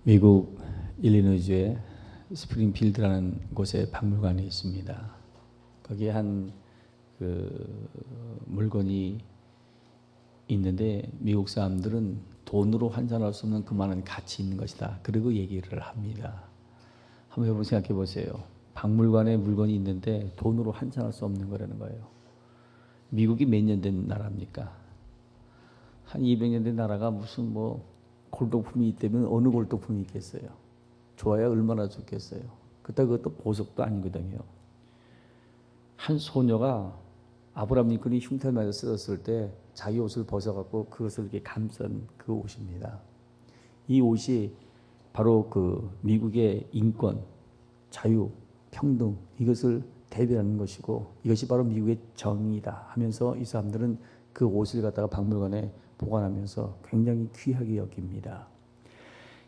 미국 일리노이주의 스프링필드라는 곳에 박물관이 있습니다. 거기에 한 물건이 있는데 미국 사람들은 돈으로 환산할 수 없는 그만한 가치 있는 것이다. 그리고 얘기를 합니다. 한번 여러분 생각해 보세요. 박물관에 물건이 있는데 돈으로 환산할 수 없는 거라는 거예요. 미국이 몇 년 된 나라입니까? 한 200년 된 나라가 무슨 골동품이 있다면 어느 골동품이 있겠어요? 좋아야 얼마나 좋겠어요? 그것도 보석도 아니거든요. 한 소녀가 아브라함 링컨이 흉터를 맞아 쓰러졌을 때 자기 옷을 벗어갖고 그것을 이렇게 감싼 그 옷입니다. 이 옷이 바로 미국의 인권, 자유, 평등 이것을 대변하는 것이고 이것이 바로 미국의 정의이다 하면서 이 사람들은 그 옷을 갖다가 박물관에 보관하면서 굉장히 귀하게 여깁니다.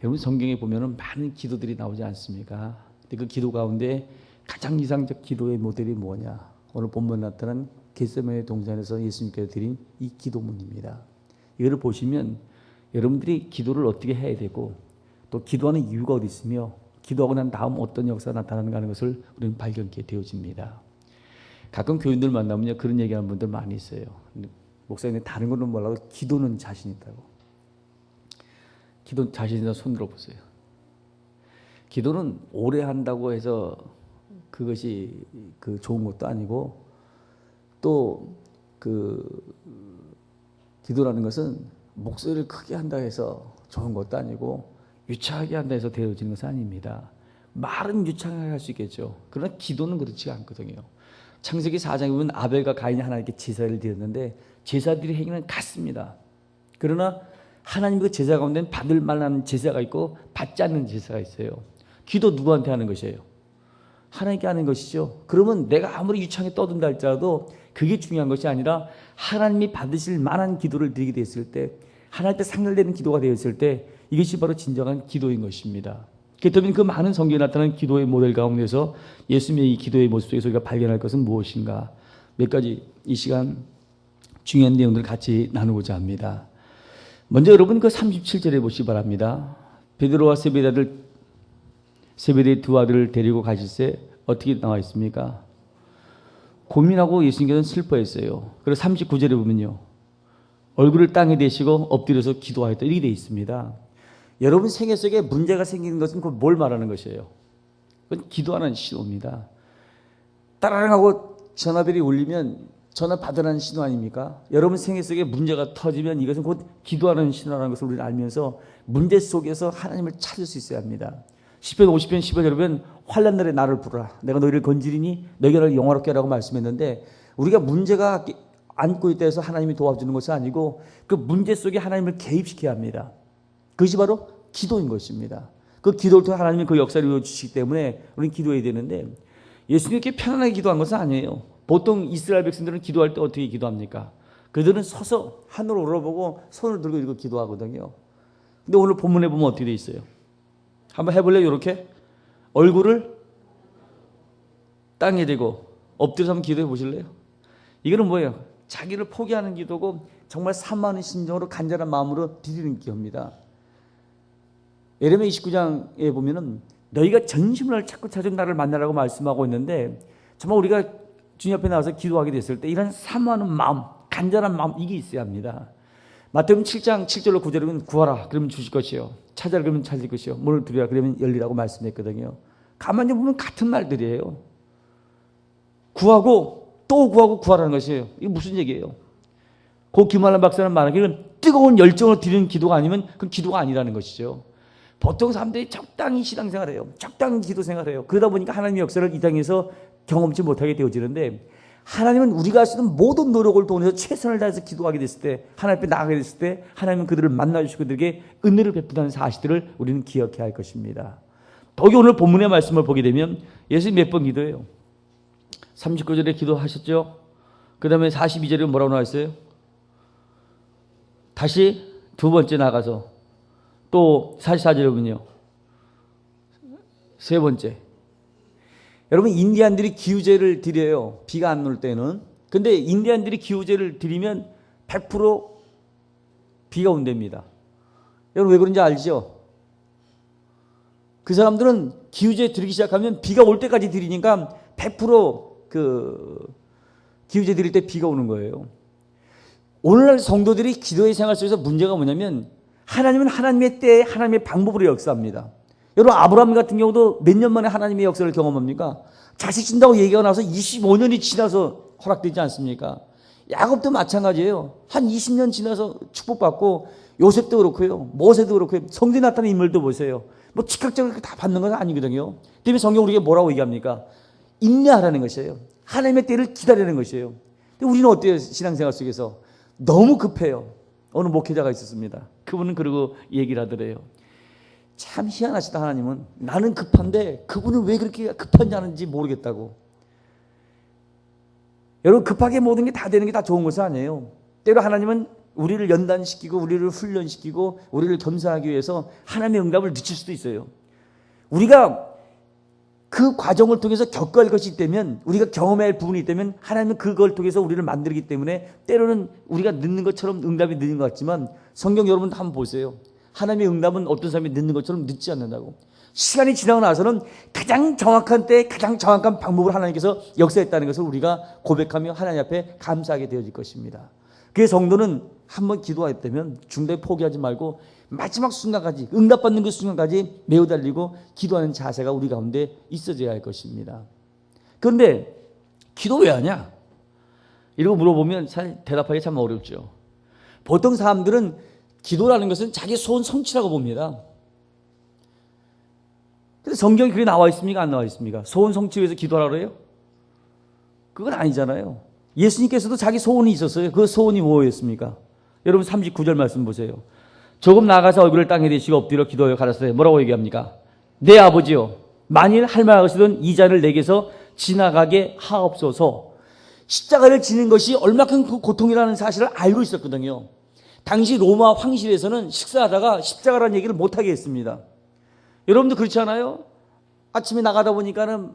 여러분 성경에 보면은 많은 기도들이 나오지 않습니까? 근데 그 기도 가운데 가장 이상적 기도의 모델이 뭐냐? 오늘 본문에 나타난 겟세마네 동산에서 예수님께서 드린 이 기도문입니다. 이거를 보시면 여러분들이 기도를 어떻게 해야 되고 또 기도하는 이유가 어디 있으며 기도하고 난 다음 어떤 역사가 나타나는가 하는 것을 우리는 발견하게 되어집니다. 가끔 교인들 만나면 그런 얘기하는 분들 많이 있어요. 목사님 다른 거는 몰라도 기도는 자신 있다고. 기도 자신 있다 손 들어보세요. 기도는 오래 한다고 해서 그것이 좋은 것도 아니고 또 기도라는 것은 목소리를 크게 한다 해서 좋은 것도 아니고 유창하게 한다 해서 되어지는 것은 아닙니다. 말은 유창하게 할 수 있겠죠. 그러나 기도는 그렇지 않거든요. 창세기 4장에 보면 아벨과 가인이 하나님께 제사를 드렸는데 제사들의 행위는 같습니다. 그러나 하나님 그 제사 가운데는 받을 만한 제사가 있고 받지 않는 제사가 있어요. 기도 누구한테 하는 것이에요? 하나님께 하는 것이죠. 그러면 내가 아무리 유창하게 떠든다 할지라도 그게 중요한 것이 아니라 하나님이 받으실 만한 기도를 드리게 됐을 때 하나님께 상달되는 기도가 되었을 때 이것이 바로 진정한 기도인 것입니다. 그렇다면 그 많은 성경에 나타나는 기도의 모델 가운데서 예수님의 이 기도의 모습 속에서 우리가 발견할 것은 무엇인가? 몇 가지 이 시간 중요한 내용들을 같이 나누고자 합니다. 먼저 여러분 그 37절에 보시기 바랍니다. 베드로와 세베대의 두 아들을 데리고 가실새 어떻게 나와 있습니까? 고민하고 예수님께서는 슬퍼했어요. 그래서 39절에 보면요. 얼굴을 땅에 대시고 엎드려서 기도하였다. 이렇게 되어 있습니다. 여러분 생애 속에 문제가 생기는 것은 뭘 말하는 것이에요? 그건 기도하는 신호입니다. 따라랑 하고 전화벨이 울리면 전화 받으라는 신호 아닙니까? 여러분 생애 속에 문제가 터지면 이것은 곧 기도하는 신호라는 것을 우리는 알면서 문제 속에서 하나님을 찾을 수 있어야 합니다. 시편 50편 10편 여러분 환난 날에 나를 부르라. 내가 너희를 건지리니 너희가 나를 영화롭게 하라고 말씀했는데 우리가 문제가 안고 있다 해서 하나님이 도와주는 것이 아니고 그 문제 속에 하나님을 개입시켜야 합니다. 그것이 바로 기도인 것입니다. 그 기도를 통해 하나님이 그 역사를 이루어주시기 때문에 우리는 기도해야 되는데 예수님이 이렇게 편안하게 기도한 것은 아니에요. 보통 이스라엘 백성들은 기도할 때 어떻게 기도합니까? 그들은 서서 하늘을 올려보고 손을 들고 이렇게 기도하거든요. 근데 오늘 본문에 보면 어떻게 돼 있어요? 한번 해볼래요? 이렇게 얼굴을 땅에 대고 엎드려서 한번 기도해 보실래요? 이거는 뭐예요? 자기를 포기하는 기도고 정말 산만한 심정으로 간절한 마음으로 드리는 기도입니다. 예레미야 29장에 보면은 너희가 전심을 찾고 찾은 나를 만나라고 말씀하고 있는데 정말 우리가 주님 앞에 나와서 기도하게 됐을 때 이런 사모하는 마음, 간절한 마음 이게 있어야 합니다. 마태복음 7장 7절로 9절에 보면 구하라 그러면 주실 것이요 찾아라 그러면 찾을 것이요 문을 두드리라 그러면 열리라고 말씀했거든요. 가만히 보면 같은 말들이에요. 구하고 또 구하고 구하라는 것이에요. 이게 무슨 얘기예요? 고 김환란 박사는 말하기를 뜨거운 열정으로 드리는 기도가 아니면 그건 기도가 아니라는 것이죠. 보통 사람들이 적당히 신앙생활해요. 적당히 기도생활해요. 그러다 보니까 하나님의 역사를 이 땅에서 경험치 못하게 되어지는데 하나님은 우리가 할 수 있는 모든 노력을 통해서 최선을 다해서 기도하게 됐을 때 하나님 앞에 나가게 됐을 때 하나님은 그들을 만나주시고 그들에게 은혜를 베푼다는 사실들을 우리는 기억해야 할 것입니다. 더욱이 오늘 본문의 말씀을 보게 되면 예수님 몇 번 기도해요? 39절에 기도하셨죠? 그 다음에 42절에 뭐라고 나와 있어요? 다시 두 번째 나가서 또 44절에 보면요. 세 번째. 여러분 인디안들이 기우제를 드려요. 비가 안 올 때는. 근데 인디안들이 기우제를 드리면 100% 비가 온답니다. 여러분 왜 그런지 알죠? 그 사람들은 기우제 드리기 시작하면 비가 올 때까지 드리니까 100% 기우제 드릴 때 비가 오는 거예요. 오늘날 성도들이 기도의 생활 속에서 문제가 뭐냐면 하나님은 하나님의 때에 하나님의 방법으로 역사합니다. 여러분 아브라함 같은 경우도 몇 년 만에 하나님의 역사를 경험합니까? 자식 준다고 얘기가 나와서 25년이 지나서 허락되지 않습니까? 야곱도 마찬가지예요. 한 20년 지나서 축복받고 요셉도 그렇고요. 모세도 그렇고요. 성전에 나타난 인물도 보세요. 뭐 즉각적으로 다 받는 건 아니거든요. 때문에 성경 우리에게 뭐라고 얘기합니까? 인내하라는 것이에요. 하나님의 때를 기다리는 것이에요. 근데 우리는 어때요? 신앙생활 속에서 너무 급해요. 어느 목회자가 있었습니다. 그분은 그러고 얘기를 하더래요. 참 희한하시다 하나님은. 나는 급한데 그분은 왜 그렇게 급한지 아는지 모르겠다고. 여러분 급하게 모든 게 다 되는 게 다 좋은 것은 아니에요. 때로 하나님은 우리를 연단시키고 우리를 훈련시키고 우리를 겸사하기 위해서 하나님의 응답을 늦출 수도 있어요. 우리가 그 과정을 통해서 겪어야 할 것이 있다면, 우리가 경험해야 할 부분이 있다면 하나님은 그걸 통해서 우리를 만들기 때문에 때로는 우리가 늦는 것처럼 응답이 늦는 것 같지만 성경 여러분 한번 보세요. 하나님의 응답은 어떤 사람이 늦는 것처럼 늦지 않는다고. 시간이 지나고 나서는 가장 정확한 때에 가장 정확한 방법을 하나님께서 역사했다는 것을 우리가 고백하며 하나님 앞에 감사하게 되어질 것입니다. 그래서 성도는 한번 기도했다면 중도에 포기하지 말고 마지막 순간까지, 응답받는 그 순간까지 매우 달리고 기도하는 자세가 우리 가운데 있어져야 할 것입니다. 그런데 기도 왜 하냐? 이러고 물어보면 사실 대답하기 참 어렵죠. 보통 사람들은 기도라는 것은 자기 소원 성취라고 봅니다. 근데 성경에 그게 나와 있습니까? 안 나와 있습니까? 소원 성취 위해서 기도하라고 해요? 그건 아니잖아요. 예수님께서도 자기 소원이 있었어요. 그 소원이 뭐였습니까? 여러분 39절 말씀 보세요. 조금 나아가서 얼굴을 땅에 대시고 엎드려 기도하여 가라사대 뭐라고 얘기합니까? 내 아버지여, 만일 할 말하시던 이 잔을 내게서 지나가게 하옵소서. 십자가를 지는 것이 얼마큼 그 고통이라는 사실을 알고 있었거든요. 당시 로마 황실에서는 식사하다가 십자가라는 얘기를 못하게 했습니다. 여러분도 그렇지 않아요? 아침에 나가다 보니까는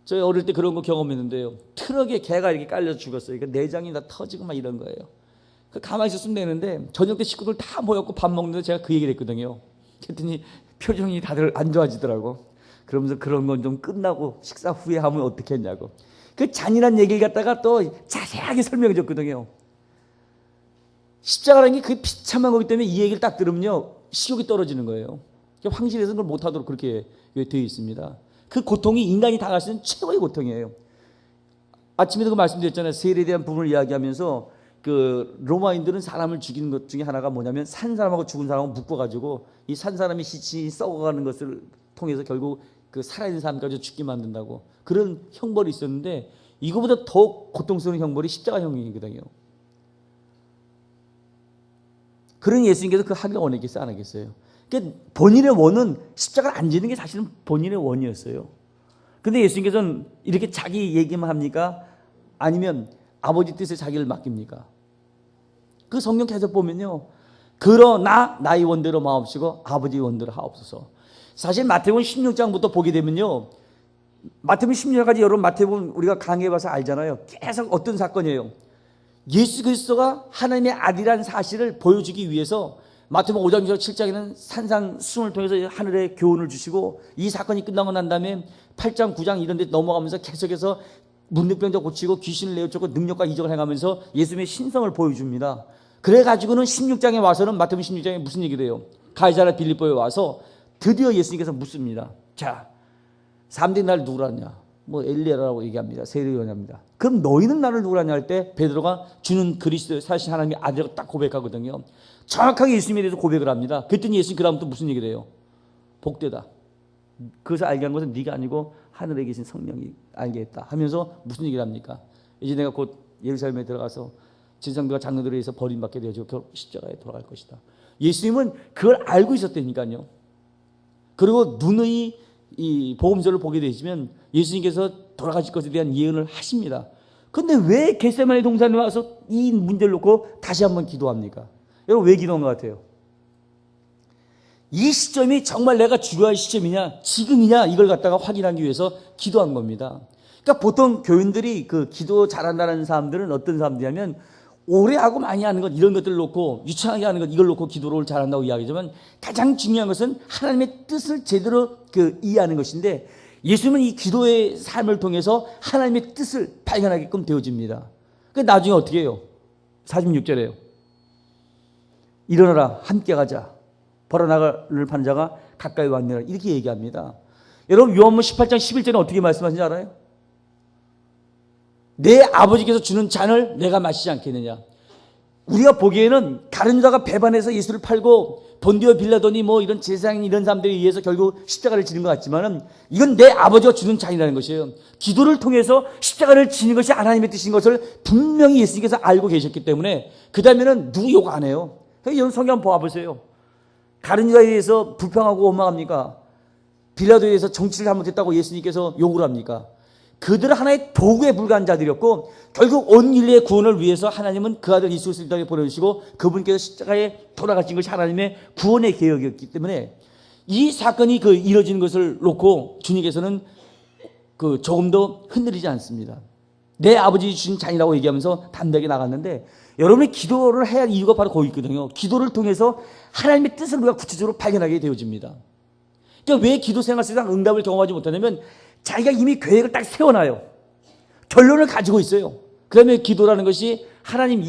저희 어릴 때 그런 거 경험했는데요. 트럭에 개가 이렇게 깔려 죽었어요. 그러니까 내장이 다 터지고 막 이런 거예요. 가만히 있었으면 되는데 저녁 때 식구들 다 모였고 밥 먹는데 제가 그 얘기를 했거든요. 그랬더니 표정이 다들 안 좋아지더라고. 그러면서 그런 건 좀 끝나고 식사 후에 하면 어떻게 했냐고. 그 잔인한 얘기를 갖다가 또 자세하게 설명해 줬거든요. 십자가라는 게 그 비참한 거기 때문에 이 얘기를 딱 들으면요 식욕이 떨어지는 거예요. 황실에서는 그걸 못하도록 그렇게 되어 있습니다. 그 고통이 인간이 당할 수 있는 최고의 고통이에요. 아침에도 그 말씀드렸잖아요. 세례에 대한 부분을 이야기하면서 그 로마인들은 사람을 죽이는 것 중에 하나가 뭐냐면 산 사람하고 죽은 사람하고 묶어가지고 이 산 사람의 시신이 썩어가는 것을 통해서 결국 그 살아있는 사람까지 죽게 만든다고 그런 형벌이 있었는데 이거보다 더 고통스러운 형벌이 십자가형이거든요. 그런 예수님께서 그 하길 원했겠어요? 안 하겠어요? 그러니까 본인의 원은 십자가를 안 지는 게 사실은 본인의 원이었어요. 근데 예수님께서는 이렇게 자기 얘기만 합니까? 아니면 아버지 뜻에 자기를 맡깁니까? 그 성경 계속 보면요. 그러나 나의 원대로 마옵시고 아버지의 원대로 하옵소서. 사실 마태복음 16장부터 보게 되면요. 마태복음 16장까지 여러분 마태복음 우리가 강의해봐서 알잖아요. 계속 어떤 사건이에요. 예수 그리스도가 하나님의 아들이라는 사실을 보여주기 위해서 마태복음 5장 7장에는 산상수훈을 통해서 하늘의 교훈을 주시고 이 사건이 끝나고 난 다음에 8장 9장 이런 데 넘어가면서 계속해서 문득병자 고치고 귀신을 내어쫓고 능력과 이적을 행하면서 예수님의 신성을 보여줍니다. 그래가지고는 16장에 와서는 마태복음 16장에 무슨 얘기를 해요? 가이사랴 빌립보에 와서 드디어 예수님께서 묻습니다. 자, 사람들이 나를 누구라냐? 엘리야라고 얘기합니다. 세례요한입니다. 그럼 너희는 나를 누구라냐 할 때 베드로가 주는 그리스도의 사실 하나님의 아들이라고 딱 고백하거든요. 정확하게 예수님에 대해서 고백을 합니다. 그랬더니 예수님 그 다음부터 무슨 얘기를 해요? 복되다. 그것을 알게 한 것은 네가 아니고 하늘에 계신 성령이 알게 했다 하면서 무슨 얘기를 합니까? 이제 내가 곧 예루살렘에 들어가서 진상들과 장로들에 의해서 버림받게 되어지고 결국 십자가에 돌아갈 것이다. 예수님은 그걸 알고 있었다니까요. 그리고 눈의 이 복음서를 보게 되시면 예수님께서 돌아가실 것에 대한 예언을 하십니다. 그런데 왜 겟세마네 동산에 와서 이 문제를 놓고 다시 한번 기도합니까? 여러분 왜 기도한 것 같아요? 이 시점이 정말 내가 죽어야 시점이냐 지금이냐 이걸 갖다가 확인하기 위해서 기도한 겁니다. 그러니까 보통 교인들이 그 기도 잘한다는 사람들은 어떤 사람들이냐면 오래 하고 많이 하는 것, 이런 것들을 놓고 유창하게 하는 것, 이걸 놓고 기도를 잘한다고 이야기하지만 가장 중요한 것은 하나님의 뜻을 제대로 이해하는 것인데, 예수님은 이 기도의 삶을 통해서 하나님의 뜻을 발견하게끔 되어집니다. 그 나중에 어떻게 해요? 46절에요. 일어나라, 함께 가자. 벌어나가를 파는 자가 가까이 왔느라, 이렇게 얘기합니다. 여러분, 요한복음 18장 11절에 어떻게 말씀하시는지 알아요? 내 아버지께서 주는 잔을 내가 마시지 않겠느냐. 우리가 보기에는 다른 유다가 배반해서 예수를 팔고 본디오 빌라도니 뭐 이런 제사장 이런 사람들에 의해서 결국 십자가를 지는 것 같지만은, 이건 내 아버지가 주는 잔이라는 것이에요. 기도를 통해서 십자가를 지는 것이 하나님의 뜻인 것을 분명히 예수님께서 알고 계셨기 때문에 그 다음에는 누구 욕 안 해요. 여러분 성경 한번 봐보세요. 다른 유다에 대해서 불평하고 원망합니까? 빌라도에 대해서 정치를 잘못했다고 예수님께서 욕을 합니까? 그들은 하나의 도구에 불과한 자들이었고, 결국 온 인류의 구원을 위해서 하나님은 그 아들 예수 그리스도를 이 땅에 보내주시고 그분께서 십자가에 돌아가신 것이 하나님의 구원의 계획이었기 때문에, 이 사건이 이뤄지는 것을 놓고 주님께서는 조금 더 흔들리지 않습니다. 내 아버지 주신 잔이라고 얘기하면서 담대하게 나갔는데, 여러분이 기도를 해야 할 이유가 바로 거기 있거든요. 기도를 통해서 하나님의 뜻을 우리가 구체적으로 발견하게 되어집니다. 그러니까 왜 기도 생활 속에서 응답을 경험하지 못하냐면, 자기가 이미 계획을 딱 세워놔요. 결론을 가지고 있어요. 그러면 기도라는 것이 하나님,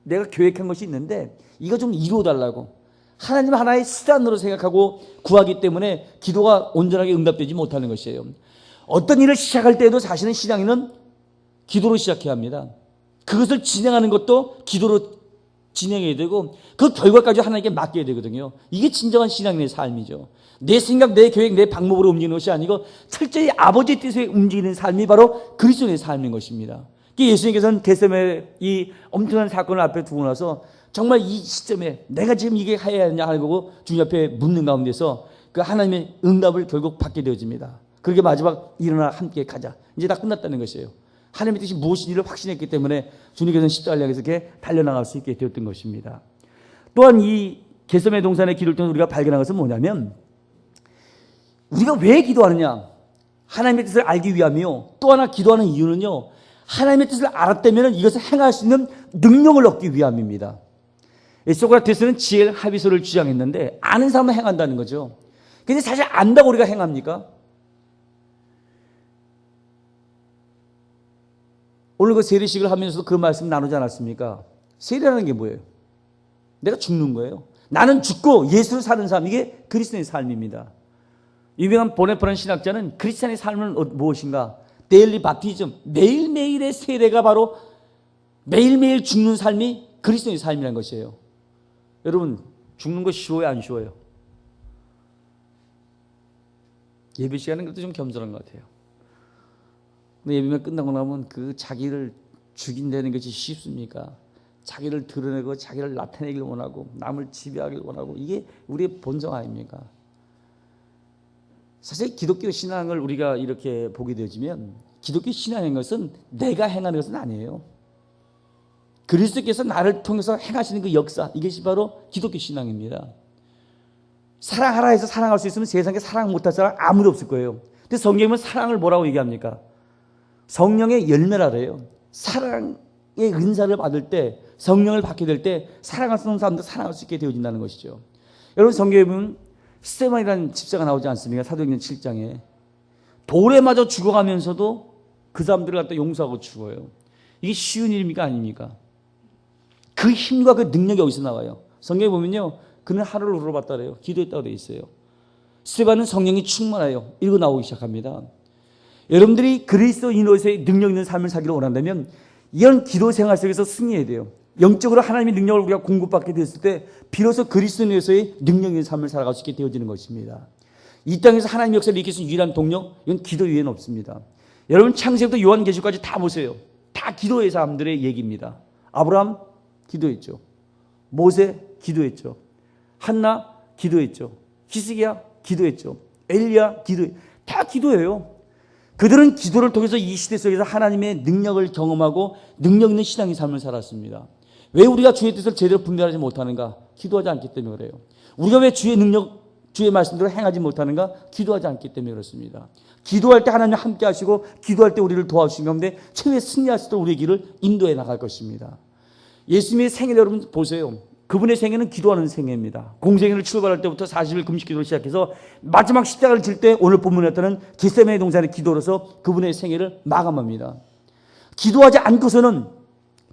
내가 계획한 것이 있는데 이거 좀 이루어달라고, 하나님 하나의 수단으로 생각하고 구하기 때문에 기도가 온전하게 응답되지 못하는 것이에요. 어떤 일을 시작할 때에도 사실은 신앙인은 기도로 시작해야 합니다. 그것을 진행하는 것도 기도로 진행해야 되고, 그 결과까지 하나님께 맡겨야 되거든요. 이게 진정한 신앙인의 삶이죠. 내 생각, 내 계획, 내 방법으로 움직이는 것이 아니고 철저히 아버지의 뜻에 움직이는 삶이 바로 그리스도의 삶인 것입니다. 예수님께서는 겟세마네 이 엄청난 사건을 앞에 두고 나서 정말 이 시점에 내가 지금 이게 해야 하느냐 하고 주님 앞에 묻는 가운데서 그 하나님의 응답을 결국 받게 되어집니다. 그렇게 마지막 일어나 함께 가자, 이제 다 끝났다는 것이에요. 하나님의 뜻이 무엇인지를 확신했기 때문에 주님께서는 십자가를 향해서 이렇게 달려나갈 수 있게 되었던 것입니다. 또한 이 겟세마네 동산의 기도를 통해 우리가 발견한 것은 뭐냐면, 우리가 왜 기도하느냐, 하나님의 뜻을 알기 위함이요, 또 하나 기도하는 이유는요, 하나님의 뜻을 알았다면 이것을 행할 수 있는 능력을 얻기 위함입니다. 소크라테스는 지혜의 합의소를 주장했는데, 아는 사람은 행한다는 거죠. 근데 사실 안다고 우리가 행합니까? 오늘 그 세례식을 하면서도 그 말씀 나누지 않았습니까? 세례라는 게 뭐예요? 내가 죽는 거예요. 나는 죽고 예수를 사는 삶, 이게 그리스도의 삶입니다. 유명한 보네파라는 신학자는 크리스찬의 삶은 무엇인가? 데일리 바티즘, 매일매일의 세례가 바로 매일매일 죽는 삶이 그리스도의 삶이라는 것이에요. 여러분, 죽는 거 쉬워요, 안 쉬워요? 예배 시간은 그래도 좀 겸손한 것 같아요. 근데 예배가 끝나고 나면 자기를 죽인다는 것이 쉽습니까? 자기를 드러내고 자기를 나타내길 원하고 남을 지배하길 원하고, 이게 우리의 본성 아닙니까? 사실 기독교 신앙을 우리가 이렇게 보게 되어지면, 기독교 신앙인 것은 내가 행하는 것은 아니에요. 그리스도께서 나를 통해서 행하시는 그 역사, 이것이 바로 기독교 신앙입니다. 사랑하라 해서 사랑할 수 있으면 세상에 사랑 못할 사람 아무도 없을 거예요. 근데 성경은 사랑을 뭐라고 얘기합니까? 성령의 열매라래요. 사랑의 은사를 받을 때, 성령을 받게 될 때 사랑할 수 있는 사람도 사랑할 수 있게 되어진다는 것이죠. 여러분, 성경에 보면 스데반이라는 집사가 나오지 않습니까? 사도행전 7장에. 돌에 맞아 죽어가면서도 그 사람들을 갖다 용서하고 죽어요. 이게 쉬운 일입니까? 아닙니까? 그 힘과 그 능력이 어디서 나와요? 성경에 보면요, 그는 하루를 울어봤다래요. 기도했다고 되어 있어요. 스데반은 성령이 충만해요. 이러고 나오기 시작합니다. 여러분들이 그리스도인으로서의 능력 있는 삶을 살기를 원한다면 이런 기도 생활 속에서 승리해야 돼요. 영적으로 하나님의 능력을 우리가 공급받게 됐을 때 비로소 그리스도인으로서의 능력 있는 삶을 살아갈 수 있게 되어지는 것입니다. 이 땅에서 하나님의 역사를 일으킬 수 있는 유일한 동력, 이건 기도 외에는 없습니다. 여러분, 창세부터 요한계시록까지 다 보세요. 다 기도의 사람들의 얘기입니다. 아브라함 기도했죠. 모세 기도했죠. 한나 기도했죠. 히스기야 기도했죠. 엘리야 다 기도해요. 그들은 기도를 통해서 이 시대 속에서 하나님의 능력을 경험하고 능력 있는 신앙의 삶을 살았습니다. 왜 우리가 주의 뜻을 제대로 분별하지 못하는가? 기도하지 않기 때문에 그래요. 우리가 왜 주의 능력, 주의 말씀대로 행하지 못하는가? 기도하지 않기 때문에 그렇습니다. 기도할 때 하나님 함께 하시고, 기도할 때 우리를 도와주신 가운데 최후의 승리할 수 있도록 우리의 길을 인도해 나갈 것입니다. 예수님의 생애 여러분 보세요. 그분의 생애는 기도하는 생애입니다. 공생애를 출발할 때부터 40일 금식 기도를 시작해서 마지막 십자가를 질 때 오늘 본문에 따른 겟세마네 동산의 기도로서 그분의 생애를 마감합니다. 기도하지 않고서는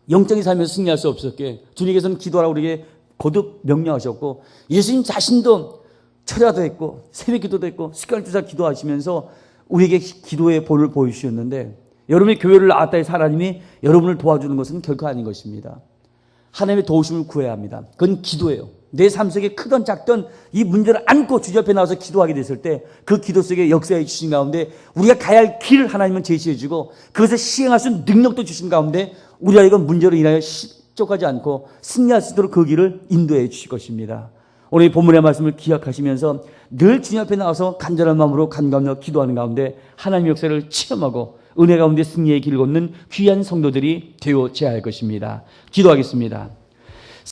영적인 삶에서 승리할 수 없었기에 주님께서는 기도하라고 우리에게 거듭 명령하셨고, 예수님 자신도 철야도 했고 새벽 기도도 했고 습관주사 기도하시면서 우리에게 기도의 본을 보여주셨는데, 여러분의 교회를 낳았다 해서 하나님이 여러분을 도와주는 것은 결코 아닌 것입니다. 하나님의 도우심을 구해야 합니다. 그건 기도예요. 내 삶 속에 크든 작든 이 문제를 안고 주님 앞에 나와서 기도하게 됐을 때 그 기도 속에 역사해 주신 가운데 우리가 가야 할 길을 하나님은 제시해 주고 그것을 시행할 수 있는 능력도 주신 가운데 우리가 이건 문제로 인하여 실족하지 않고 승리할 수 있도록 그 길을 인도해 주실 것입니다. 오늘 이 본문의 말씀을 기억하시면서 늘 주님 앞에 나와서 간절한 마음으로 간구하며 기도하는 가운데 하나님의 역사를 체험하고 은혜 가운데 승리의 길을 걷는 귀한 성도들이 되어져야 할 것입니다. 기도하겠습니다.